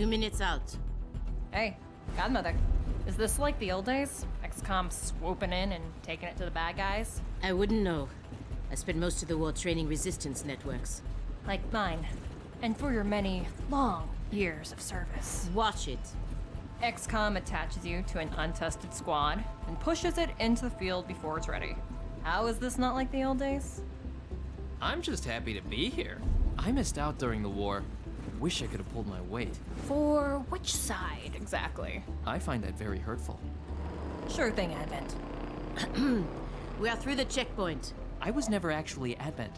2 minutes out. Hey, Godmother. Is this like the old days? XCOM swooping in and taking it to the bad guys? I wouldn't know. I spent most of the war training resistance networks. Like mine. And for your many, long years of service. Watch it. XCOM attaches you to an untested squad and pushes it into the field before it's ready. How is this not like the old days? I'm just happy to be here. I missed out during the war. Wish I could have pulled my weight. For which side, exactly? I find that very hurtful. Sure thing, Advent. We are through the checkpoint. I was never actually Advent.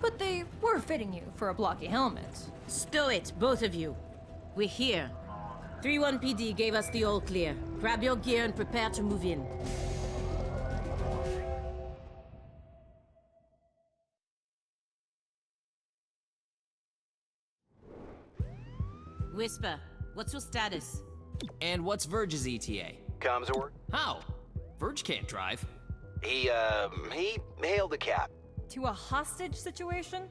But they were fitting you for a blocky helmet. Stow it, both of you. We're here. 3-1 PD gave us the all clear. Grab your gear and prepare to move in. Whisper, what's your status? And what's Verge's ETA? Comms org? How? Verge can't drive. He hailed the cap. To a hostage situation?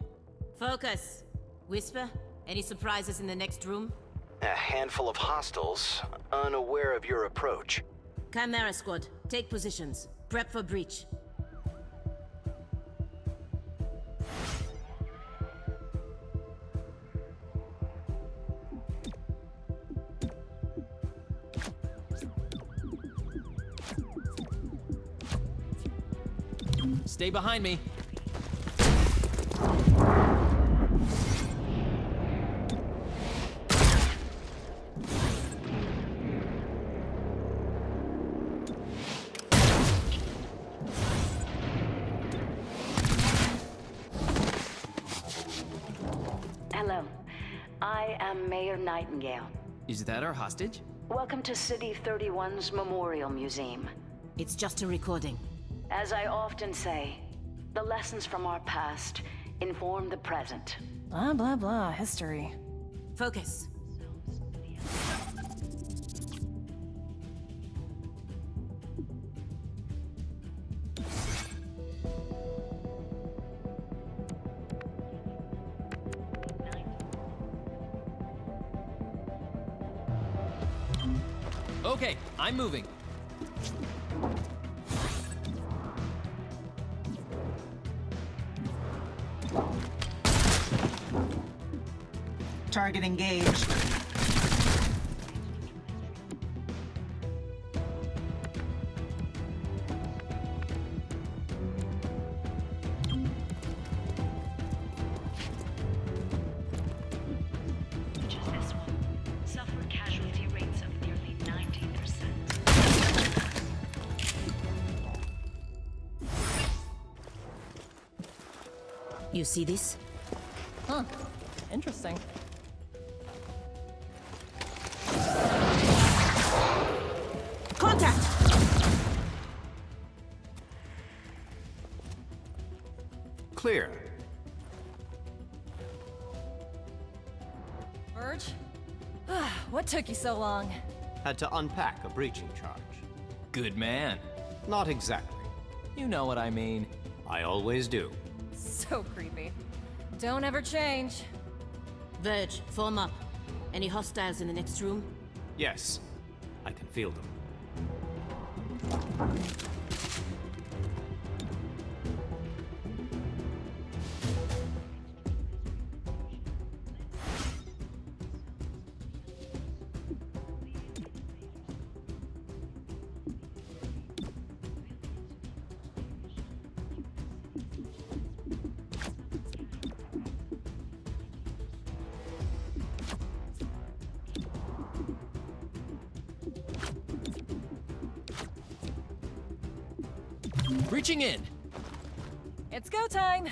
Focus. Whisper, any surprises in the next room? A handful of hostiles, unaware of your approach. Chimera Squad, take positions. Prep for breach. Stay behind me. Hello. I am Mayor Nightingale. Is that our hostage? Welcome to City 31's Memorial Museum. It's just a recording. As I often say, the lessons from our past inform the present. Blah, blah, blah, history. Focus. Okay, I'm moving. Target engaged. Which is this one. Suffered casualty rates of nearly 90%. You see this? Huh. Interesting. Contact! Clear. Verge? What took you so long? Had to unpack a breaching charge. Good man. Not exactly. You know what I mean. I always do. So creepy. Don't ever change. Verge, form up. Any hostiles in the next room? Yes, I can feel them. Reaching in. It's go time.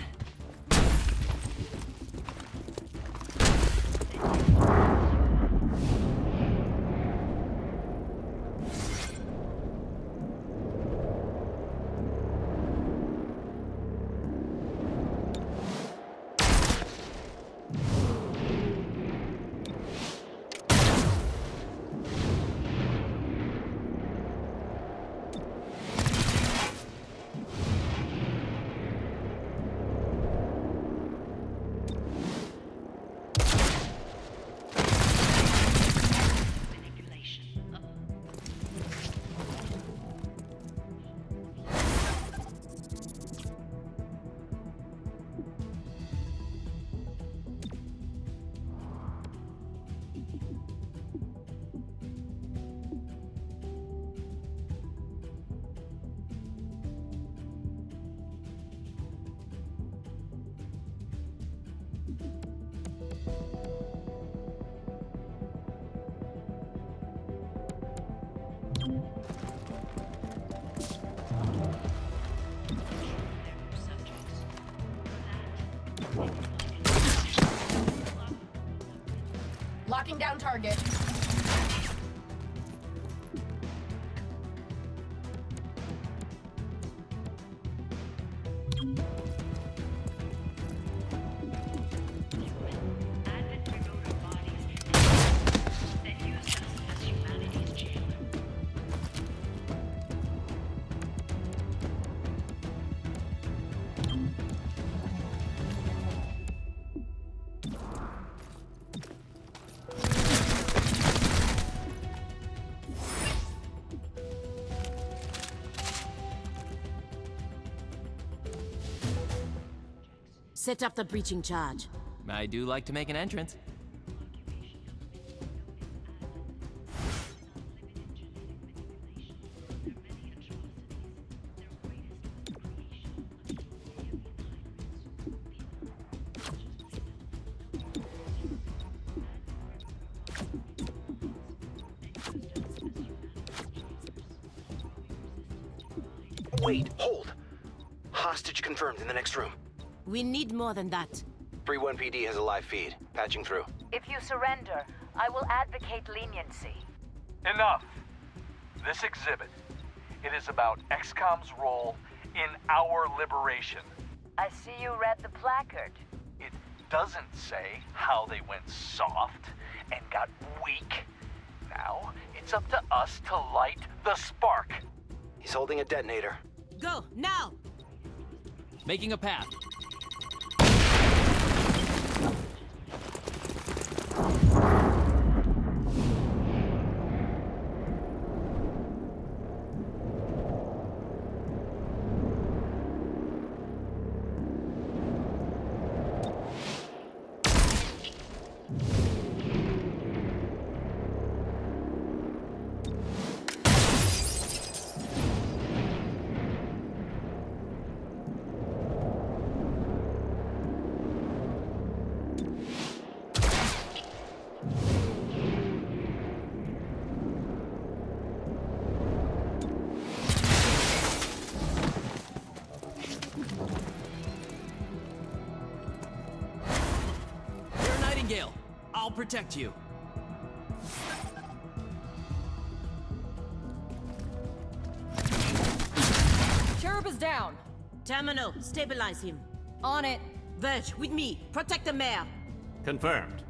Locking down target. Advent remote our bodies and then use us as humanity's jailer. Set up the breaching charge. I do like to make an entrance. Wait, hold. Hostage confirmed in the next room. We need more than that. 3-1 PD has a live feed. Patching through. If you surrender, I will advocate leniency. Enough. This exhibit, it is about XCOM's role in our liberation. I see you read the placard. It doesn't say how they went soft and got weak. Now, it's up to us to light the spark. He's holding a detonator. Go, now! Making a path. I'll protect you. Cherub is down. Terminal, stabilize him. On it. Verge, with me. Protect the mayor. Confirmed.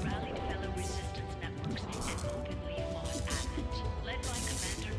Rallied fellow resistance networks and openly fought Advent, led by Commander.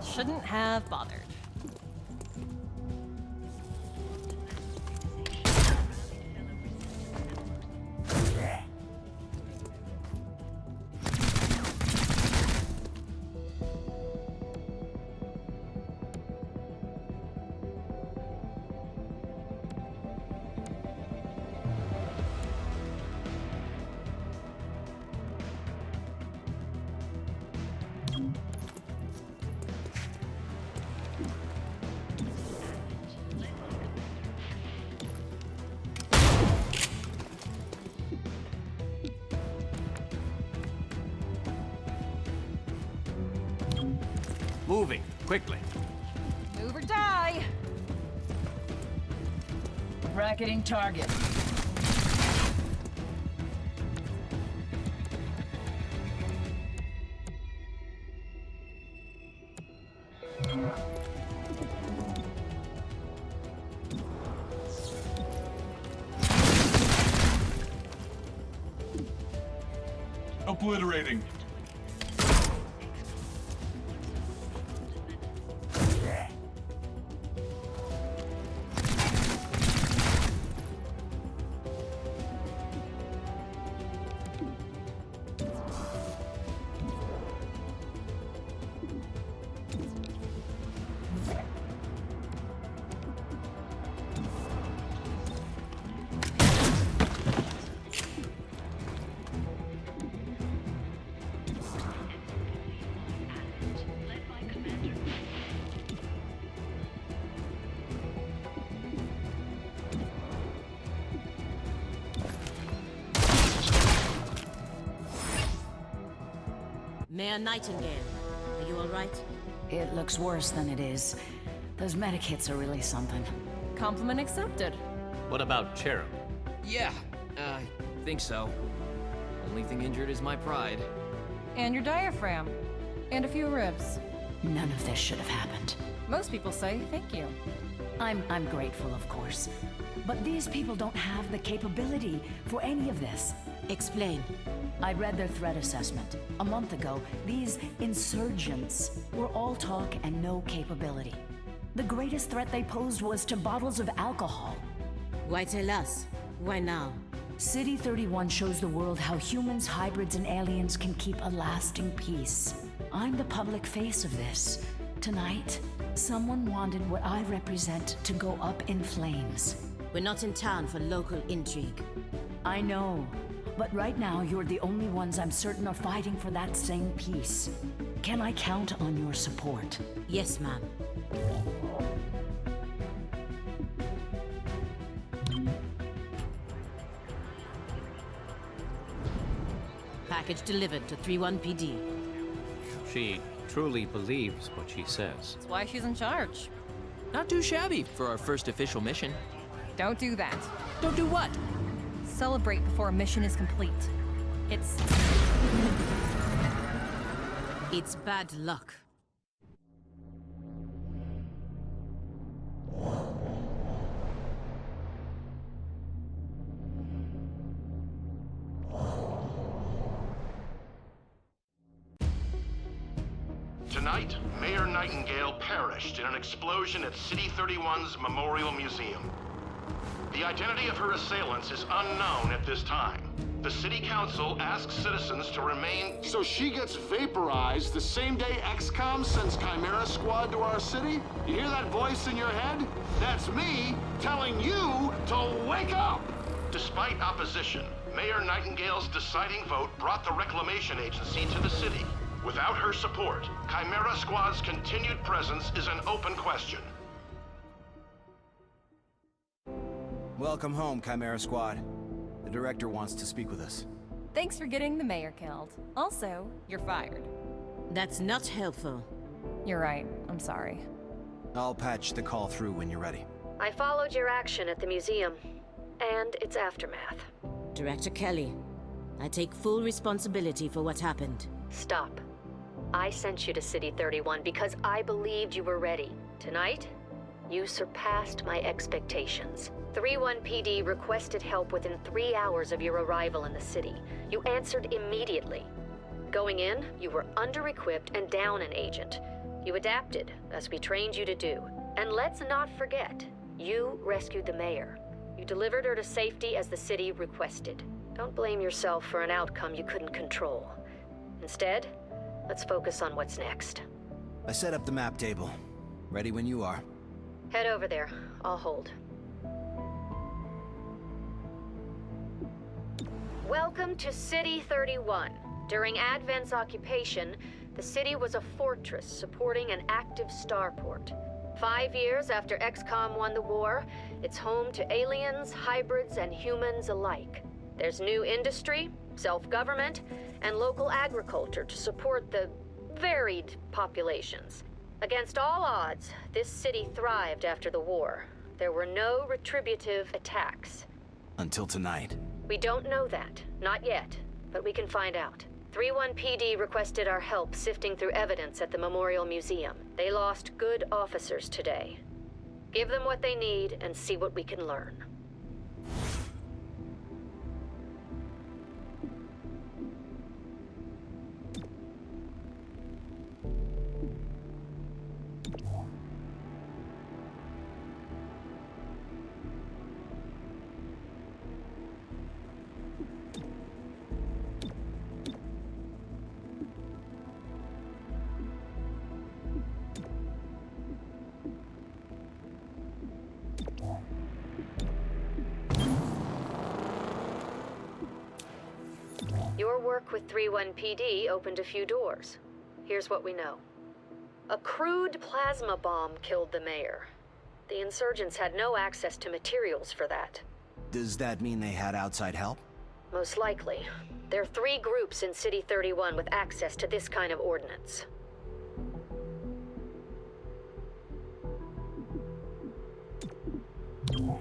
Shouldn't have bothered. moving, quickly. Move or die! Bracketing target. Obliterating. Led by Commander. Mayor Nightingale, are you all right? It looks worse than it is. Those medikits are really something. Compliment accepted. What about Cherub? Yeah, I think so. Only thing injured is my pride. And your diaphragm. And a few ribs. None of this should have happened. Most people say thank you. I'm grateful, of course. But these people don't have the capability for any of this. Explain. I read their threat assessment. A month ago, these insurgents were all talk and no capability. The greatest threat they posed was to bottles of alcohol. Why tell us? Why now? City 31 shows the world how humans, hybrids, and aliens can keep a lasting peace. I'm the public face of this. Tonight, someone wanted what I represent to go up in flames. We're not in town for local intrigue. I know, but right now you're the only ones I'm certain are fighting for that same peace. Can I count on your support? Yes, ma'am. Package delivered to 31 PD. She truly believes what she says. That's why she's in charge. Not too shabby for our first official mission. Don't do that. Don't do what? Celebrate before a mission is complete. It's bad luck. Tonight, Mayor Nightingale perished in an explosion at City 31's Memorial Museum. The identity of her assailants is unknown at this time. The City Council asks citizens to remain... So she gets vaporized the same day XCOM sends Chimera Squad to our city? You hear that voice in your head? That's me telling you to wake up! Despite opposition, Mayor Nightingale's deciding vote brought the Reclamation Agency to the city. Without her support, Chimera Squad's continued presence is an open question. Welcome home, Chimera Squad. The director wants to speak with us. thanks for getting the mayor killed. Also, you're fired. That's not helpful. You're right. I'm sorry. I'll patch the call through when you're ready. I followed your action at the museum, and its aftermath. Director Kelly, I take full responsibility for what happened. Stop. I sent you to City 31 because I believed you were ready. Tonight, you surpassed my expectations. 3-1 PD requested help within 3 hours of your arrival in the city. You answered immediately. Going in, you were under-equipped and down an agent. You adapted, as we trained you to do. And let's not forget, you rescued the mayor. You delivered her to safety as the city requested. Don't blame yourself for an outcome you couldn't control. Instead, let's focus on what's next. I set up the map table. Ready when you are. Head over there. I'll hold. Welcome to City 31. During Advent's occupation, the city was a fortress supporting an active starport. 5 years after XCOM won the war, it's home to aliens, hybrids, and humans alike. There's new industry, self-government, and local agriculture to support the varied populations. Against all odds, this city thrived after the war. There were no retributive attacks. Until tonight. We don't know that. Not yet. But we can find out. 3-1 PD requested our help sifting through evidence at the Memorial Museum. They lost good officers today. Give them what they need and see what we can learn. Your work with 3-1 PD opened a few doors. Here's what we know. A crude plasma bomb killed the mayor. The insurgents had no access to materials for that. Does that mean they had outside help? Most likely. There are 3 groups in City 31 with access to this kind of ordnance.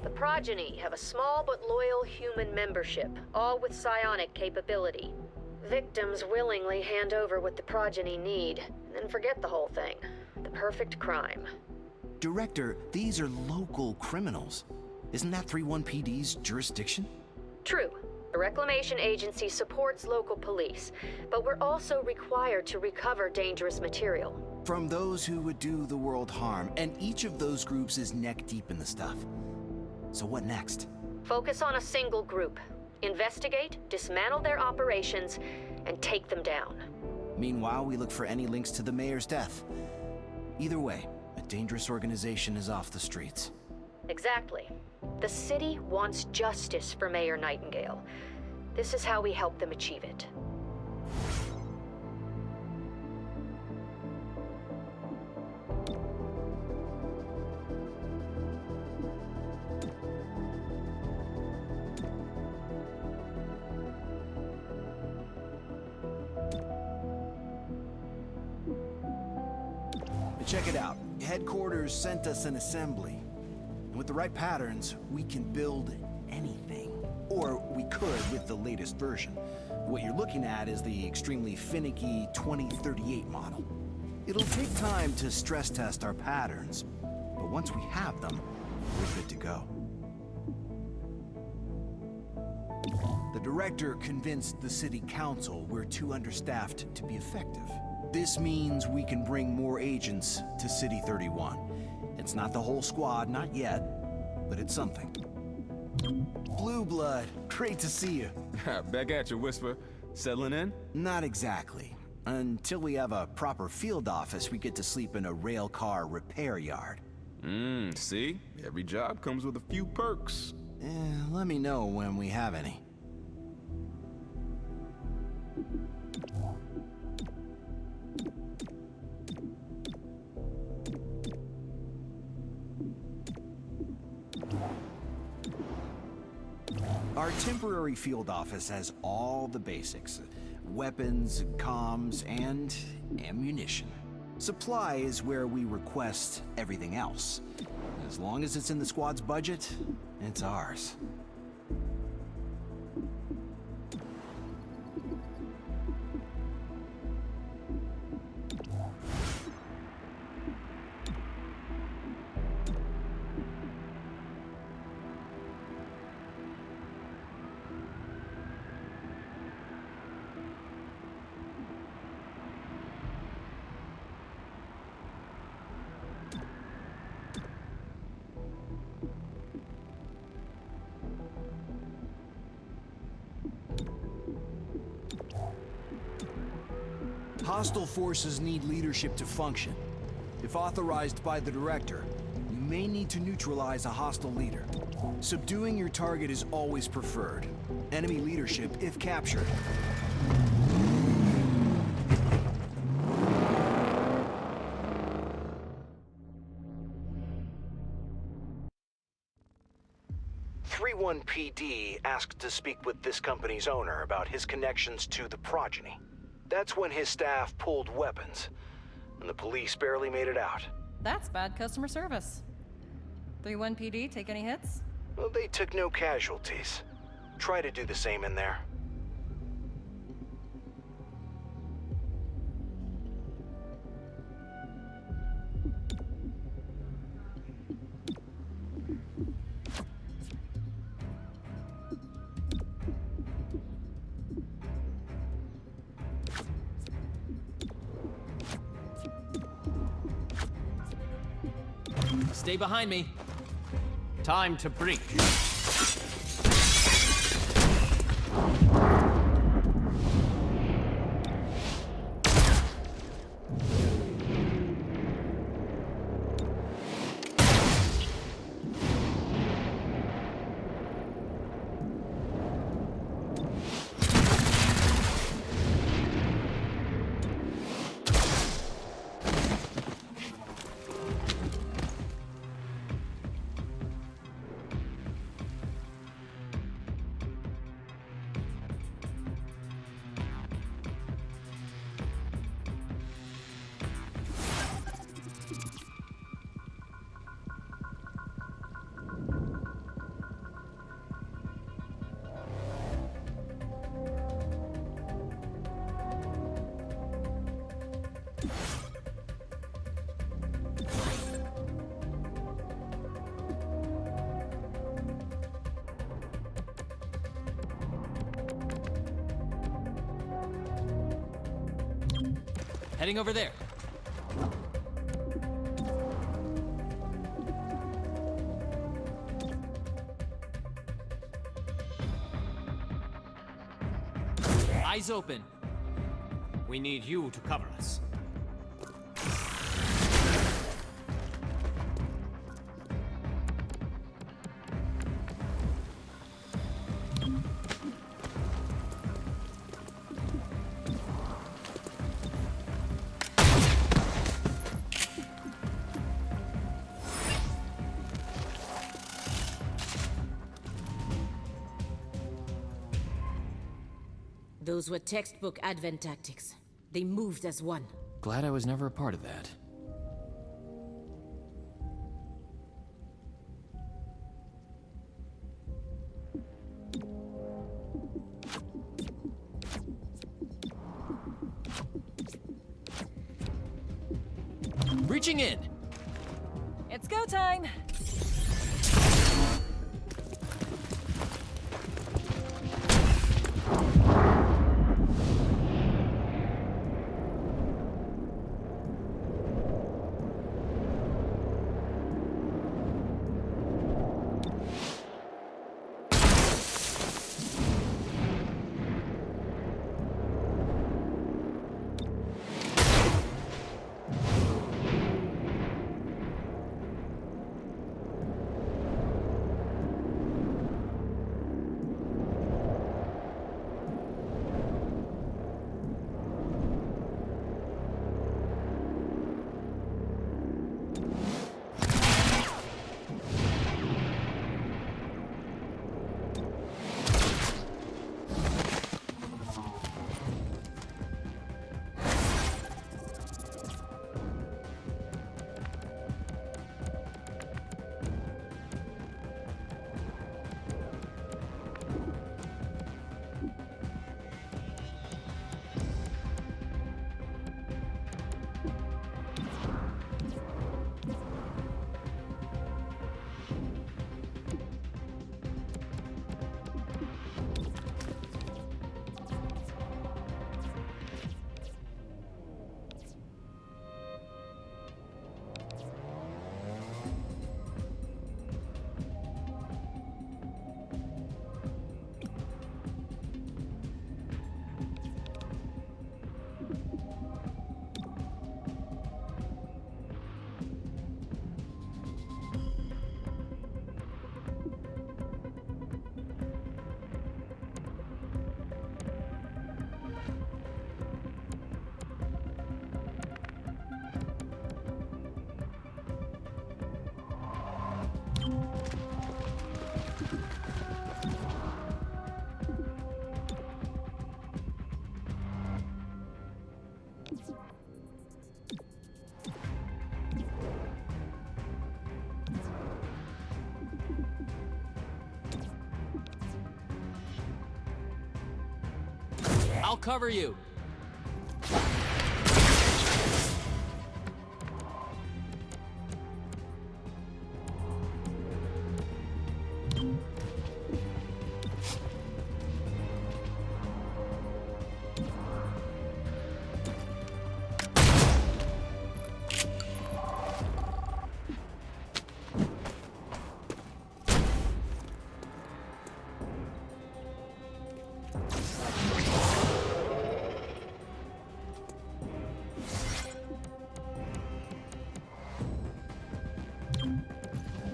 The Progeny have a small but loyal human membership, all with psionic capability. Victims willingly hand over what the Progeny need, and then forget the whole thing. The perfect crime. Director, these are local criminals. Isn't that 3-1 PD's jurisdiction? True. The Reclamation Agency supports local police, but we're also required to recover dangerous material. From those who would do the world harm, and each of those groups is neck deep in the stuff. So what next? Focus on a single group. Investigate, dismantle their operations, and take them down. Meanwhile, we look for any links to the mayor's death. Either way, a dangerous organization is off the streets. Exactly. The city wants justice for Mayor Nightingale. This is how we help them achieve it. Check it out. Headquarters sent us an assembly. And with the right patterns, we can build anything. Or we could with the latest version. What you're looking at is the extremely finicky 2038 model. It'll take time to stress test our patterns, but once we have them, we're good to go. The director convinced the city council we're too understaffed to be effective. This means we can bring more agents to City 31. It's not the whole squad, not yet, but it's something. Blue Blood, great to see you. Back at you, Whisper. Settling in? Not exactly. Until we have a proper field office, we get to sleep in a rail car repair yard. See? Every job comes with a few perks. Let me know when we have any. Our temporary field office has all the basics. Weapons, comms, and ammunition. Supply is where we request everything else. As long as it's in the squad's budget, it's ours. Hostile forces need leadership to function. If authorized by the director, you may need to neutralize a hostile leader. Subduing your target is always preferred. Enemy leadership, if captured. .1 PD asked to speak with this company's owner about his connections to the Progeny. That's when his staff pulled weapons. and the police barely made it out. That's bad customer service. 3-1 PD, take any hits? Well, they took no casualties. Try to do the same in there. Stay behind me. Time to breach. Heading over there. Eyes open. We need you to cover us. Those were textbook Advent tactics. They moved as one. Glad I was never a part of that. Reaching in! It's go time! I'll cover you.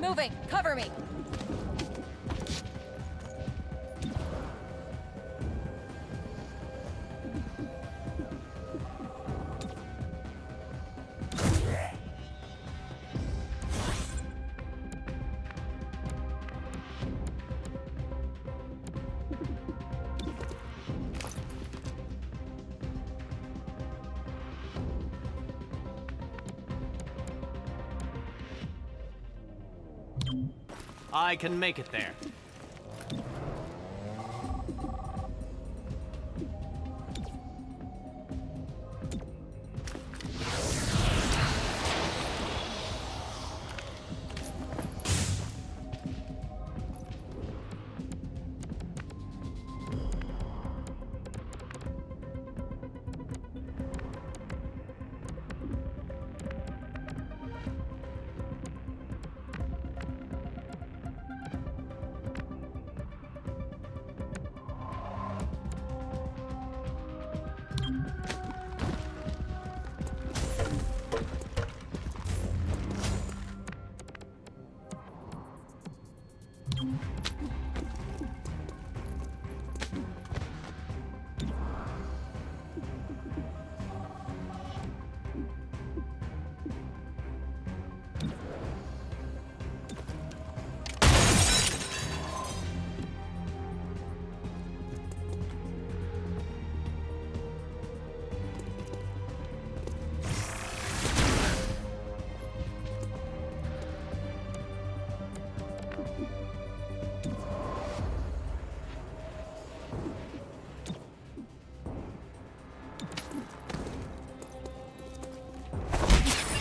Moving! Cover me! I can make it there.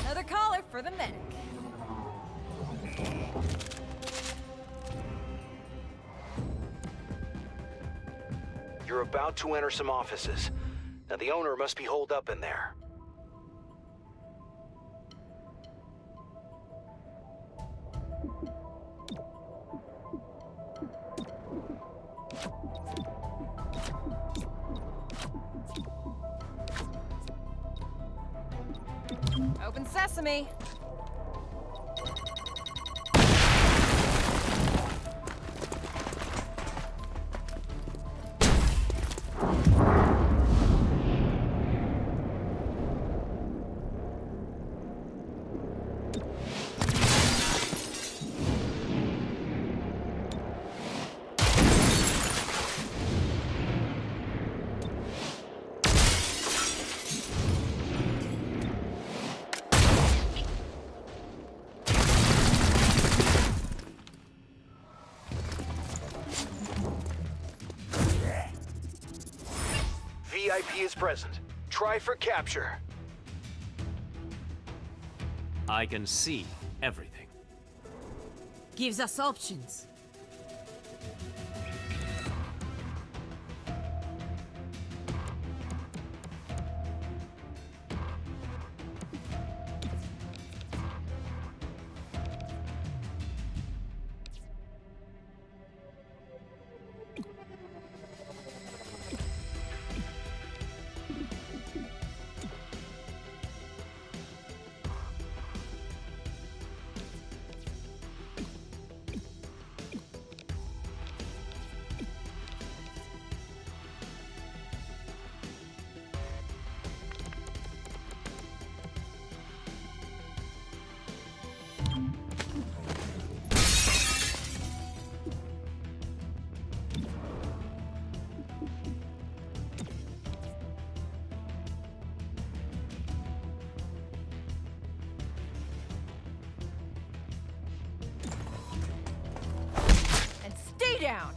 Another collar for the medic. You're about to enter some offices. Now the owner must be holed up in there. Open sesame. VIP is present. Try for capture. I can see everything. Gives us options. Stay down!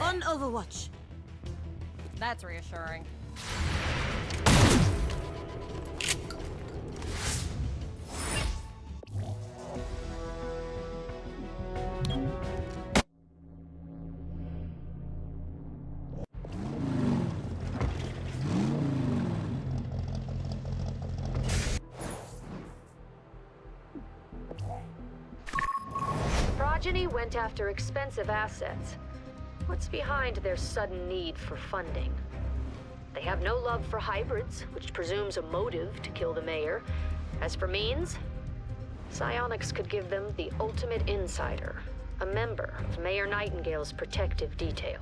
On Overwatch. That's reassuring. Progeny went after expensive assets. What's behind their sudden need for funding? They have no love for hybrids, which presumes a motive to kill the mayor. As for means, psionics could give them the ultimate insider, a member of Mayor Nightingale's protective detail.